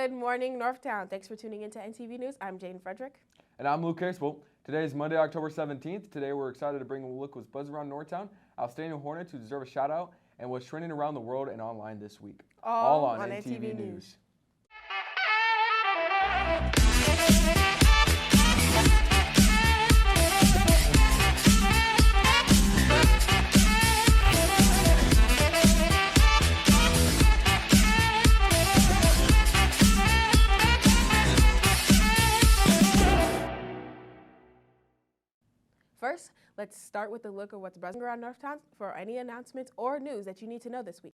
Good morning, Northtown. Thanks for tuning into NTV News. I'm Jane Frederick. And I'm Luke Casewell. Today is Monday, October 17th. Today we're excited to bring a look what's buzzing around Northtown, outstanding Hornets who deserve a shout out, and what's trending around the world and online this week. All on NTV News. First, let's start with a look at what's buzzing around Northtown for any announcements or news that you need to know this week.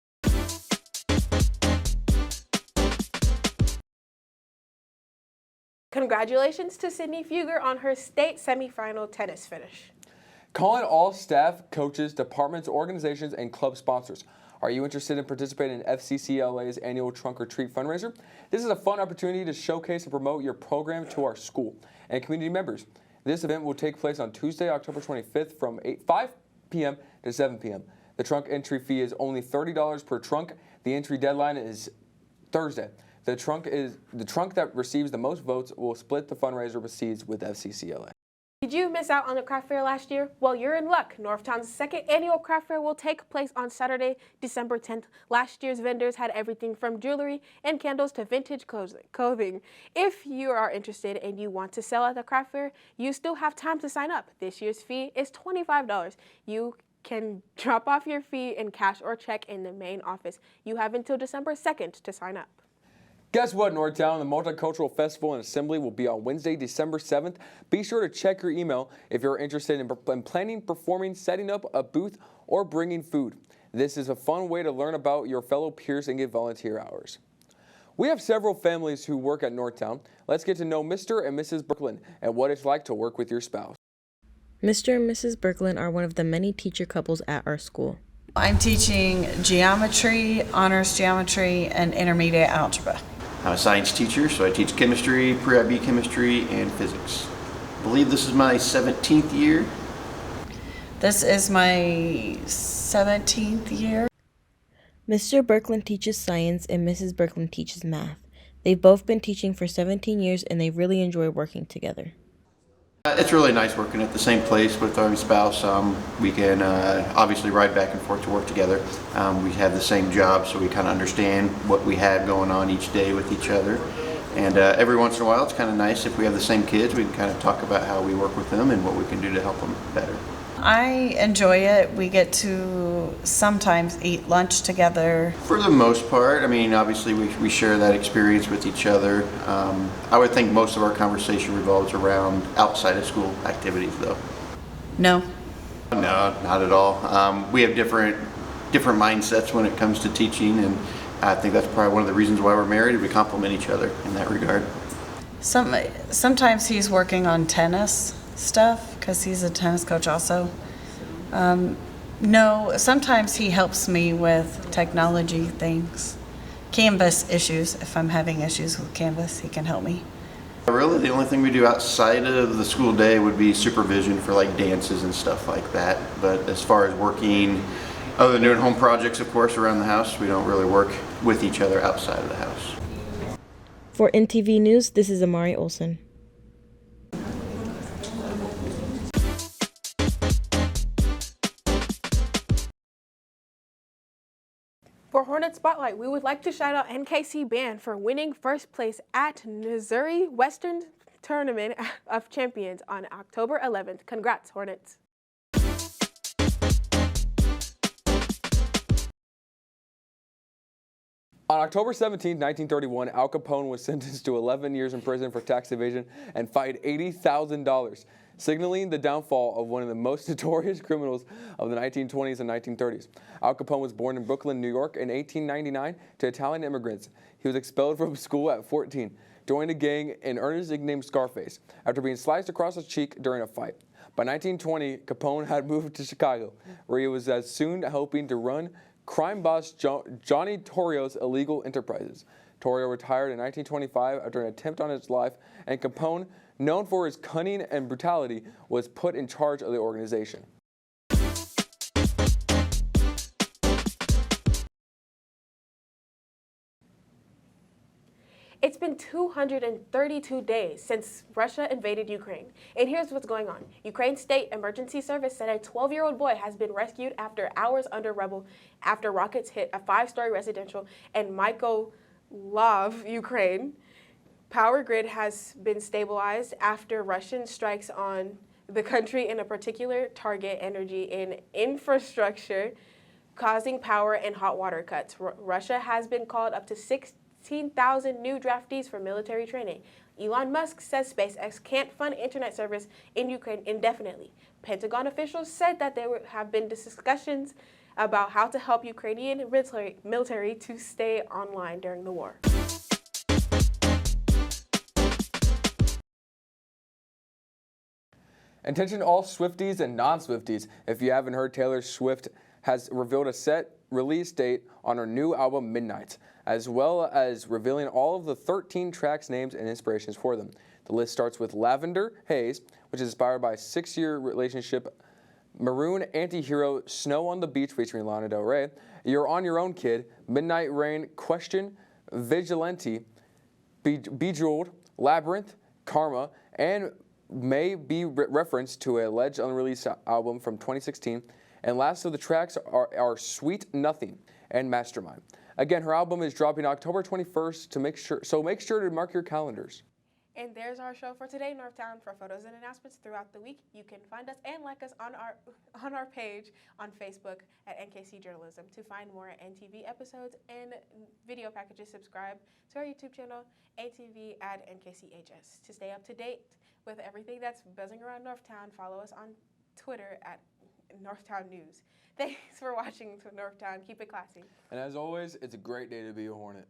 Congratulations to Sydney Fugger on her state semifinal tennis finish. Calling all staff, coaches, departments, organizations, and club sponsors. Are you interested in participating in FCCLA's annual Trunk or Treat fundraiser? This is a fun opportunity to showcase and promote your program to our school and community members. This event will take place on Tuesday, October 25th from 5 p.m. to 7 p.m. The trunk entry fee is only $30 per trunk. The entry deadline is Thursday. The trunk that receives the most votes will split the fundraiser proceeds with FCCLA. Did you miss out on the craft fair last year? Well, you're in luck. Northtown's second annual craft fair will take place on Saturday, December 10th. Last year's vendors had everything from jewelry and candles to vintage clothing. If you are interested and you want to sell at the craft fair, you still have time to sign up. This year's fee is $25. You can drop off your fee in cash or check in the main office. You have until December 2nd to sign up. Guess what, Northtown? The Multicultural Festival and Assembly will be on Wednesday, December 7th. Be sure to check your email if you're interested in planning, performing, setting up a booth, or bringing food. This is a fun way to learn about your fellow peers and get volunteer hours. We have several families who work at Northtown. Let's get to know Mr. and Mrs. Berkland and what it's like to work with your spouse. Mr. and Mrs. Berkland are one of the many teacher couples at our school. I'm teaching geometry, honors geometry, and intermediate algebra. I'm a science teacher, so I teach chemistry, pre-IB chemistry, and physics. I believe this is my 17th year. This is my 17th year. Mr. Berkland teaches science and Mrs. Berkland teaches math. They've both been teaching for 17 years and they really enjoy working together. It's really nice working at the same place with our spouse. We can obviously ride back and forth to work together. We have the same job, so we kind of understand what we have going on each day with each other. And every once in a while, it's kind of nice if we have the same kids, we can kind of talk about how we work with them and what we can do to help them better. I enjoy it. We get to sometimes eat lunch together. For the most part, I mean, obviously we share that experience with each other. I would think most of our conversation revolves around outside of school activities, though. No. No, not at all. We have different mindsets when it comes to teaching, and I think that's probably one of the reasons why we're married. We complement each other in that regard. Sometimes he's working on tennis stuff because he's a tennis coach also. No, sometimes he helps me with technology things, Canvas issues. If I'm having issues with Canvas, he can help me. Really, the only thing we do outside of the school day would be supervision for like dances and stuff like that. But as far as working, other than doing home projects, of course, around the house, we don't really work with each other outside of the house. For NTV News, this is Amari Olson. For Hornet Spotlight, we would like to shout out NKC Band for winning first place at Missouri Western Tournament of Champions on October 11th. Congrats, Hornets. On October 17, 1931, Al Capone was sentenced to 11 years in prison for tax evasion and fined $80,000, signaling the downfall of one of the most notorious criminals of the 1920s and 1930s. Al Capone was born in Brooklyn, New York in 1899 to Italian immigrants. He was expelled from school at 14, joined a gang and earned his nickname Scarface after being sliced across his cheek during a fight. By 1920, Capone had moved to Chicago, where he was as soon helping to run crime boss Johnny Torrio's illegal enterprises. Torrio retired in 1925 after an attempt on his life, and Capone, known for his cunning and brutality, was put in charge of the organization. It's been 232 days since Russia invaded Ukraine. And here's what's going on. Ukraine's State Emergency Service said a 12-year-old boy has been rescued after hours under rubble after rockets hit a 5-story residential in Mykolaiv, Ukraine. Power grid has been stabilized after Russian strikes on the country, in a particular target energy and infrastructure, causing power and hot water cuts. Russia has been called up to 16,000 new draftees for military training. Elon Musk says SpaceX can't fund internet service in Ukraine indefinitely. Pentagon officials said that there have been discussions about how to help Ukrainian military to stay online during the war. Attention all Swifties and non-Swifties. If you haven't heard, Taylor Swift has revealed a set release date on her new album Midnight, as well as revealing all of the 13 tracks, names, and inspirations for them. The list starts with Lavender Haze, which is inspired by a 6-year relationship, Maroon Anti-Hero, Snow on the Beach featuring Lana Del Rey, You're on Your Own Kid, Midnight Rain, Question, Vigilante, Bejeweled, Labyrinth, Karma, and may be referenced to an alleged unreleased album from 2016. And last of the tracks are Sweet Nothing and Mastermind. Again, her album is dropping October 21st, so make sure to mark your calendars. And there's our show for today, Northtown. For photos and announcements throughout the week, you can find us and like us on our page on Facebook at NKC Journalism. To find more NTV episodes and video packages, subscribe to our YouTube channel, ATV at NKCHS. To stay up to date with everything that's buzzing around Northtown, follow us on Twitter at Northtown News. Thanks for watching Northtown. Keep it classy. And as always, it's a great day to be a Hornet.